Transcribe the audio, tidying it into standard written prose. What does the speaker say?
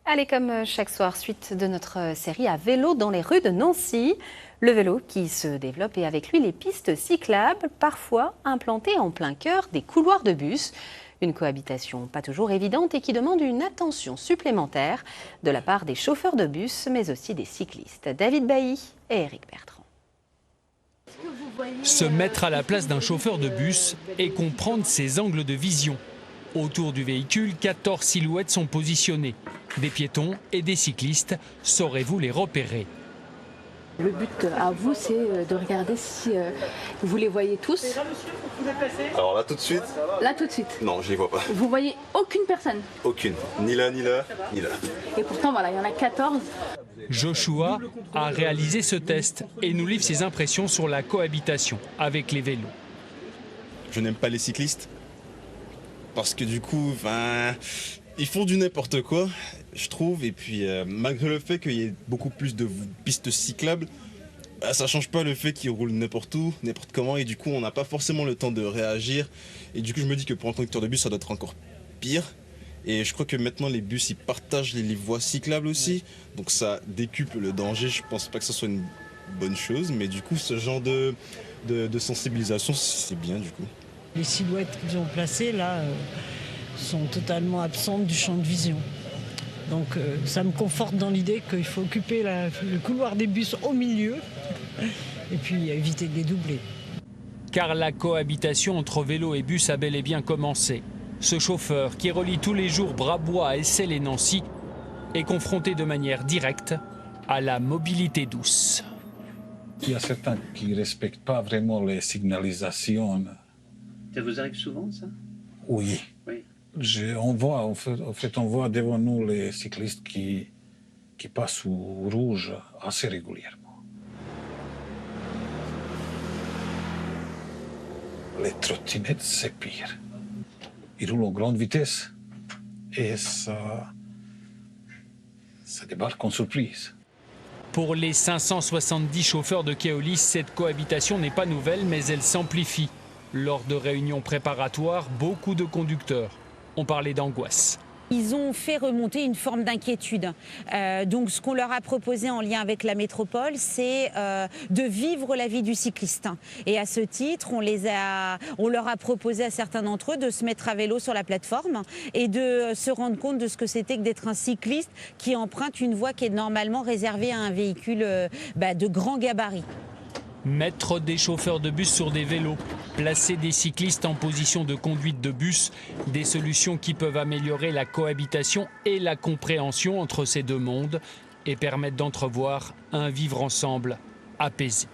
Allez, comme chaque soir, suite de notre série à vélo dans les rues de Nancy. Le vélo qui se développe et avec lui les pistes cyclables, parfois implantées en plein cœur des couloirs de bus. Une cohabitation pas toujours évidente et qui demande une attention supplémentaire de la part des chauffeurs de bus, mais aussi des cyclistes. David Bailly et Éric Bertrand. Se mettre à la place d'un chauffeur de bus et comprendre ses angles de vision. Autour du véhicule, 14 silhouettes sont positionnées. Des piétons et des cyclistes, saurez-vous les repérer? Le but à vous, c'est de regarder si vous les voyez tous. Alors là tout de suite? Là tout de suite. Non, je les vois pas. Vous voyez aucune personne? Aucune. Ni là, ni là, ni là. Et pourtant, voilà, il y en a 14. Joshua a réalisé ce test et nous livre ses impressions sur la cohabitation avec les vélos. Je n'aime pas les cyclistes parce que du coup, ils font du n'importe quoi, je trouve. Et puis, malgré le fait qu'il y ait beaucoup plus de pistes cyclables, ça change pas le fait qu'ils roulent n'importe où, n'importe comment. Et du coup, on n'a pas forcément le temps de réagir. Et du coup, je me dis que pour un conducteur de bus, ça doit être encore pire. Et je crois que maintenant, les bus, ils partagent les voies cyclables aussi. Donc ça décuple le danger. Je pense pas que ce soit une bonne chose. Mais du coup, ce genre de sensibilisation, c'est bien du coup. Les silhouettes qu'ils ont placées là sont totalement absentes du champ de vision. Donc ça me conforte dans l'idée qu'il faut occuper le couloir des bus au milieu et puis éviter de les doubler. Car la cohabitation entre vélo et bus a bel et bien commencé. Ce chauffeur qui relie tous les jours Brabois, Essel et Nancy est confronté de manière directe à la mobilité douce. Il y a certains qui ne respectent pas vraiment les signalisations. Ça vous arrive souvent, ça? Oui. On voit devant nous les cyclistes qui passent au rouge assez régulièrement. Les trottinettes, c'est pire. Ils roulent en grande vitesse et ça débarque en surprise. Pour les 570 chauffeurs de Keolis, cette cohabitation n'est pas nouvelle, mais elle s'amplifie. Lors de réunions préparatoires, beaucoup de conducteurs ont parlé d'angoisse. Ils ont fait remonter une forme d'inquiétude. Donc ce qu'on leur a proposé en lien avec la métropole, c'est de vivre la vie du cycliste. Et à ce titre, on leur a proposé à certains d'entre eux de se mettre à vélo sur la plateforme et de se rendre compte de ce que c'était que d'être un cycliste qui emprunte une voie qui est normalement réservée à un véhicule de grand gabarit. Mettre des chauffeurs de bus sur des vélos, placer des cyclistes en position de conduite de bus, des solutions qui peuvent améliorer la cohabitation et la compréhension entre ces deux mondes et permettre d'entrevoir un vivre ensemble apaisé.